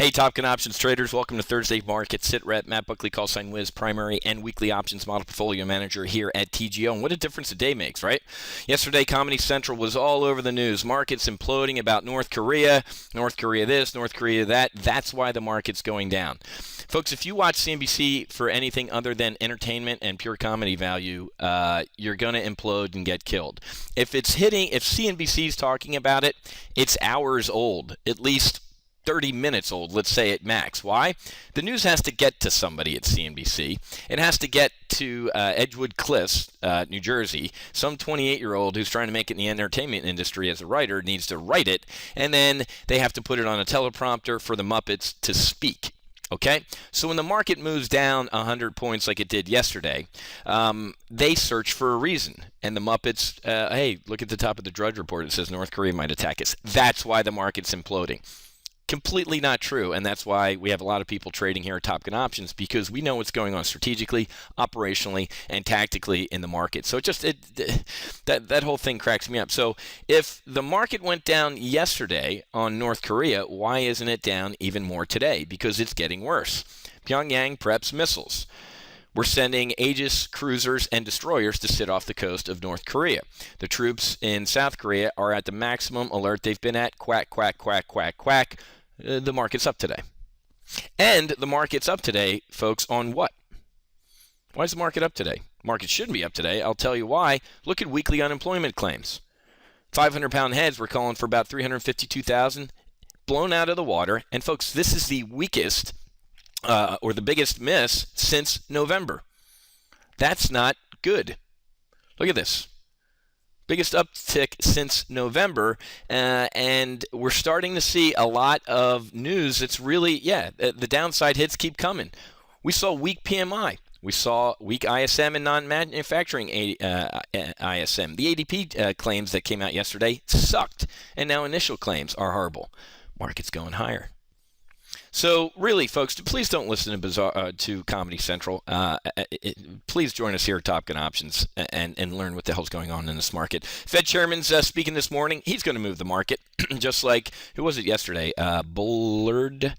Hey, Top Gun Options traders, welcome to Thursday Market Sitrep. Matt Buckley, call sign Wiz, primary and weekly options model portfolio manager here at TGO. And what a difference a day makes, right? Yesterday, Comedy Central was all over the news. Markets imploding about North Korea this, North Korea that. That's why the market's going down. Folks, if you watch CNBC for anything other than entertainment and pure comedy value, you're going to implode and get killed. If CNBC's talking about it, it's hours old, at least 30 minutes old, let's say at max. Why? The news has to get to somebody at CNBC. It has to get to Edgewood Cliffs, New Jersey. Some 28-year-old who's trying to make it in the entertainment industry as a writer needs to write it, and then they have to put it on a teleprompter for the Muppets to speak. Okay, so when the market moves down 100 points like it did yesterday, they search for a reason. And the Muppets, hey, look at the top of the Drudge Report. It says North Korea might attack us. That's why the market's imploding. Completely not true, and that's why we have a lot of people trading here at Top Gun Options, because we know what's going on strategically, operationally, and tactically in the market. So that whole thing cracks me up. So if the market went down yesterday on North Korea, why isn't it down even more today? Because it's getting worse. Pyongyang preps missiles. We're sending Aegis cruisers and destroyers to sit off the coast of North Korea. The troops in South Korea are at the maximum alert they've been at. Quack, quack, quack, quack, quack. The market's up today. And the market's up today, folks, on what? Why is the market up today? Market shouldn't be up today. I'll tell you why. Look at weekly unemployment claims. 500-pound heads, we're calling for about 352,000, blown out of the water. And, folks, this is the weakest or the biggest miss since November. That's not good. Look at this. Biggest uptick since November, and we're starting to see a lot of news. It's really, the downside hits keep coming. We saw weak PMI. We saw weak ISM and non-manufacturing ISM. The ADP claims that came out yesterday sucked, and now initial claims are horrible. Market's going higher. So really, folks, please don't listen to Comedy Central. Please join us here at Top Gun Options and learn what the hell's going on in this market. Fed Chairman's speaking this morning. He's going to move the market, just like, who was it yesterday? Bullard.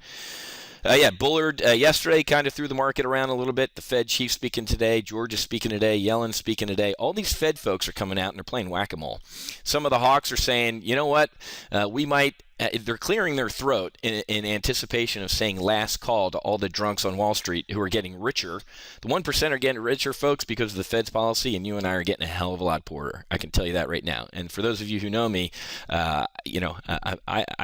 Bullard yesterday kind of threw the market around a little bit. The Fed chief speaking today. George is speaking today. Yellen speaking today. All these Fed folks are coming out and they're playing whack-a-mole. Some of the hawks are saying, you know what, we might they're clearing their throat in anticipation of saying last call to all the drunks on Wall Street who are getting richer. The 1% are getting richer, folks, because of the Fed's policy, and you and I are getting a hell of a lot poorer. I can tell you that right now. And for those of you who know me, I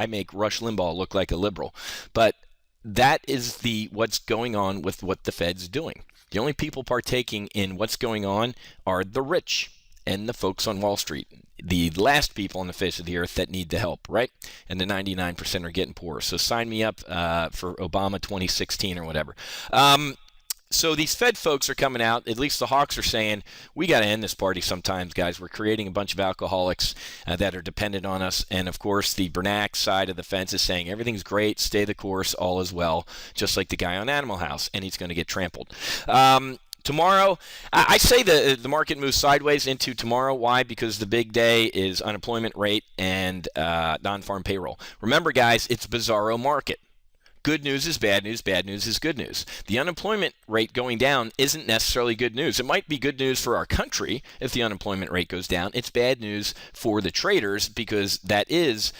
make Rush Limbaugh look like a liberal. But that is what's going on with what the Fed's doing. The only people partaking in what's going on are the rich and the folks on Wall Street, the last people on the face of the earth that need the help, right? And the 99% are getting poorer. So sign me up for Obama 2016 or whatever. So these Fed folks are coming out, at least the hawks are saying, we got to end this party sometimes, guys. We're creating a bunch of alcoholics that are dependent on us. And, of course, the Bernanke side of the fence is saying everything's great, stay the course, all is well, just like the guy on Animal House, and he's going to get trampled. Tomorrow, I say the market moves sideways into tomorrow. Why? Because the big day is unemployment rate and non-farm payroll. Remember, guys, it's a bizarro market. Good news is bad news is good news. The unemployment rate going down isn't necessarily good news. It might be good news for our country if the unemployment rate goes down. It's bad news for the traders because that is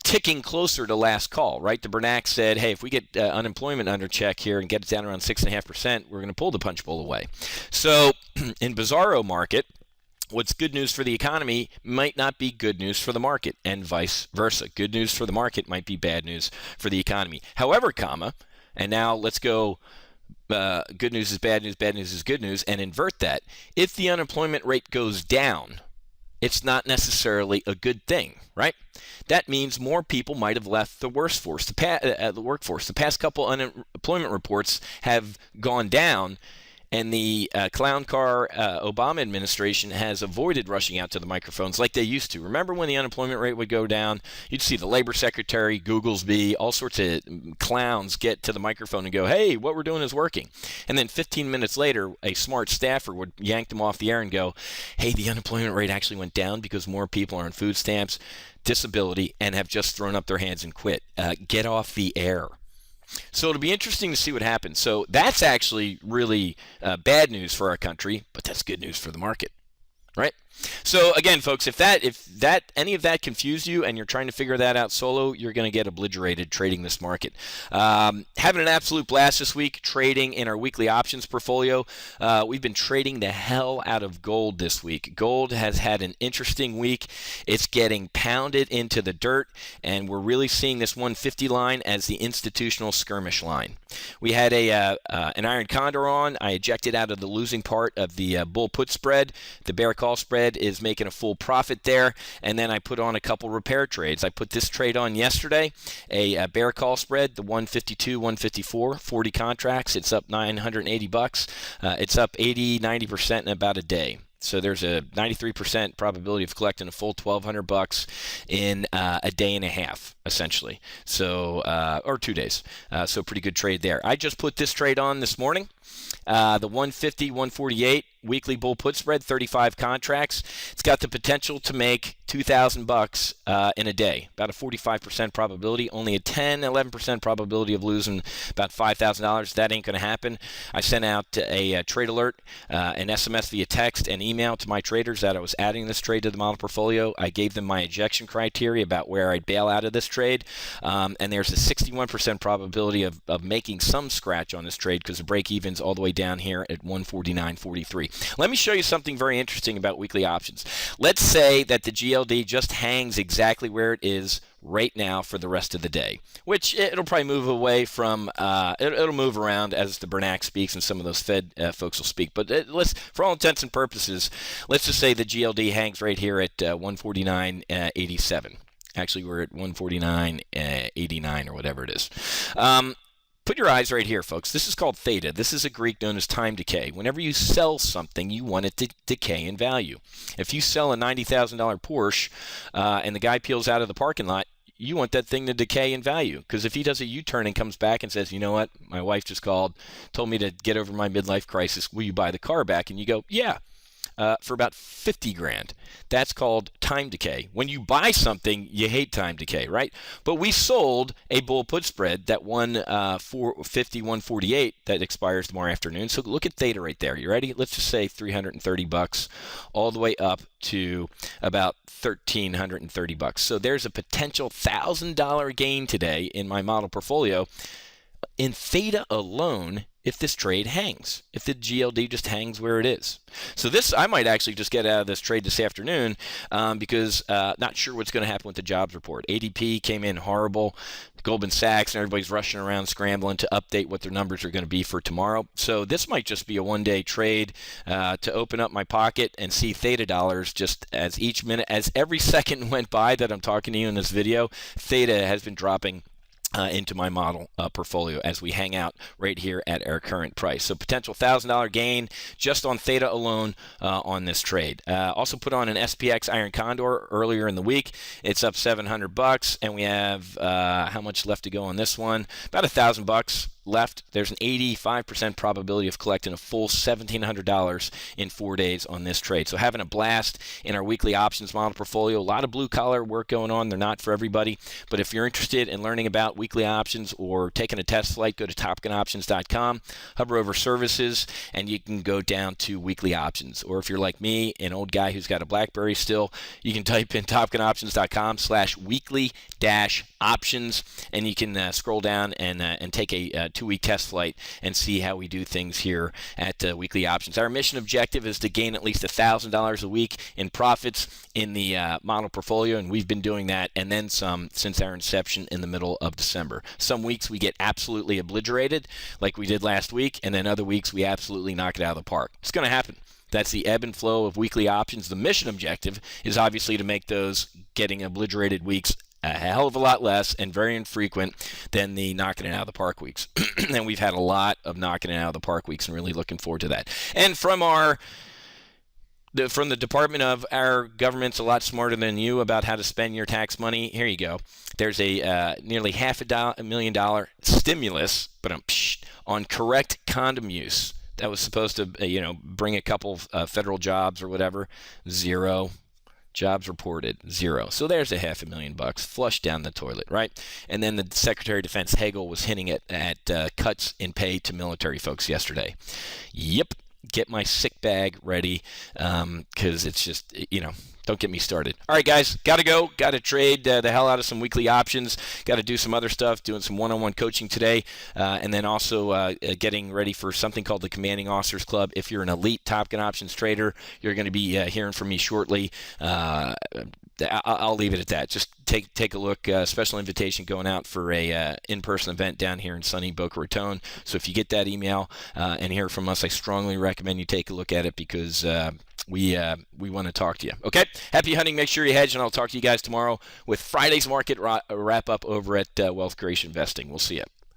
ticking closer to last call, right? The Bernanke said, hey, if we get unemployment under check here and get it down around 6.5%, we're going to pull the punch bowl away. So in bizarro market, what's good news for the economy might not be good news for the market, and vice versa. Good news for the market might be bad news for the economy. However, and now let's go good news is bad news is good news, and invert that. If the unemployment rate goes down, it's not necessarily a good thing, right? That means more people might have left the workforce. The past couple unemployment reports have gone down, and the clown car Obama administration has avoided rushing out to the microphones like they used to. Remember when the unemployment rate would go down? You'd see the labor secretary, Googlesby, all sorts of clowns get to the microphone and go, hey, what we're doing is working. And then 15 minutes later, a smart staffer would yank them off the air and go, hey, the unemployment rate actually went down because more people are on food stamps, disability, and have just thrown up their hands and quit. Get off the air. So it'll be interesting to see what happens. So that's actually really bad news for our country, but that's good news for the market, right? So again, folks, if any of that confused you and you're trying to figure that out solo, you're going to get obliterated trading this market. Having an absolute blast this week trading in our weekly options portfolio. We've been trading the hell out of gold this week. Gold has had an interesting week. It's getting pounded into the dirt, and we're really seeing this 150 line as the institutional skirmish line. We had an iron condor on. I ejected out of the losing part of the bull put spread. The bear call spread is making a full profit there, and then I put on a couple repair trades. I put this trade on yesterday, a bear call spread, the 152, 154, 40 contracts. It's up $980. It's up 80-90% in about a day. So there's a 93% probability of collecting a full $1,200 in a day and a half, essentially. So or 2 days. So pretty good trade there. I just put this trade on this morning. The 150, 148 weekly bull put spread, 35 contracts. It's got the potential to make $2,000 in a day, about a 45% probability, only a 10-11% probability of losing about $5,000. That ain't going to happen. I sent out a trade alert, an SMS via text and email to my traders that I was adding this trade to the model portfolio. I gave them my ejection criteria about where I'd bail out of this trade, and there's a 61% probability of making some scratch on this trade because the break-even's all the way down here at 149.43. Let me show you something very interesting about weekly options. Let's say that the GLD just hangs exactly where it is right now for the rest of the day, which it'll probably move away from, it'll move around as the Bernanke speaks and some of those Fed folks will speak. But for all intents and purposes, let's just say the GLD hangs right here at 149.87. Actually, we're at 149.89 or whatever it is. Put your eyes right here, folks. This is called theta. This is a Greek known as time decay. Whenever you sell something, you want it to decay in value. If you sell a $90,000 Porsche and the guy peels out of the parking lot, you want that thing to decay in value. Because if he does a U-turn and comes back and says, you know what, my wife just called, told me to get over my midlife crisis, will you buy the car back? And you go, yeah. For about 50 grand. That's called time decay. When you buy something, you hate time decay, right? But we sold a bull put spread that won 450, 148 that expires tomorrow afternoon. So look at theta right there. You ready? Let's just say $330 all the way up to about $1,330. So there's a potential $1,000 gain today in my model portfolio in theta alone if this trade hangs, if the GLD just hangs where it is. So this, I might actually just get out of this trade this afternoon because not sure what's going to happen with the jobs report. ADP came in horrible. Goldman Sachs and everybody's rushing around scrambling to update what their numbers are going to be for tomorrow. So this might just be a one-day trade to open up my pocket and see theta dollars just as each minute, as every second went by that I'm talking to you in this video, theta has been dropping into my model portfolio as we hang out right here at our current price. So potential $1,000 gain just on theta alone on this trade. Also put on an SPX Iron Condor earlier in the week. It's up $700, and we have how much left to go on this one? About $1,000 left. There's an 85% probability of collecting a full $1,700 in 4 days on this trade. So having a blast in our weekly options model portfolio. A lot of blue collar work going on. They're not for everybody, but if you're interested in learning about weekly options or taking a test flight, go to topgunoptions.com, hover over services, and you can go down to weekly options. Or if you're like me, an old guy who's got a BlackBerry still, you can type in topgunoptions.com/weekly-options, and you can scroll down and take a 2-week test flight and see how we do things here at Weekly Options. Our mission objective is to gain at least $1,000 a week in profits in the model portfolio, and we've been doing that and then some since our inception in the middle of December. Some weeks we get absolutely obliterated like we did last week, and then other weeks we absolutely knock it out of the park. It's going to happen. That's the ebb and flow of weekly options. The mission objective is obviously to make those getting obliterated weeks a hell of a lot less and very infrequent than the knocking it out of the park weeks. And we've had a lot of knocking it out of the park weeks and really looking forward to that. And from the Department of our government's a lot smarter than you about how to spend your tax money. Here you go. There's a nearly $500,000 stimulus, but on correct condom use. That was supposed to, bring a couple of federal jobs or whatever. Zero. Jobs reported, 0. So there's a $500,000 flushed down the toilet, right? And then the Secretary of Defense Hagel was hinting at cuts in pay to military folks yesterday. Yep. Get my sick bag ready because it's just, don't get me started. All right, guys, got to go. Got to trade the hell out of some weekly options. Got to do some other stuff, doing some one-on-one coaching today, and then also getting ready for something called the Commanding Officers Club. If you're an elite Top Gun options trader, you're going to be hearing from me shortly. I'll leave it at that. Just take a look. Special invitation going out for a in-person event down here in sunny Boca Raton. So if you get that email and hear from us, I strongly recommend you take a look at it because we want to talk to you. Okay? Happy hunting. Make sure you hedge, and I'll talk to you guys tomorrow with Friday's market wrap-up over at Wealth Creation Investing. We'll see you.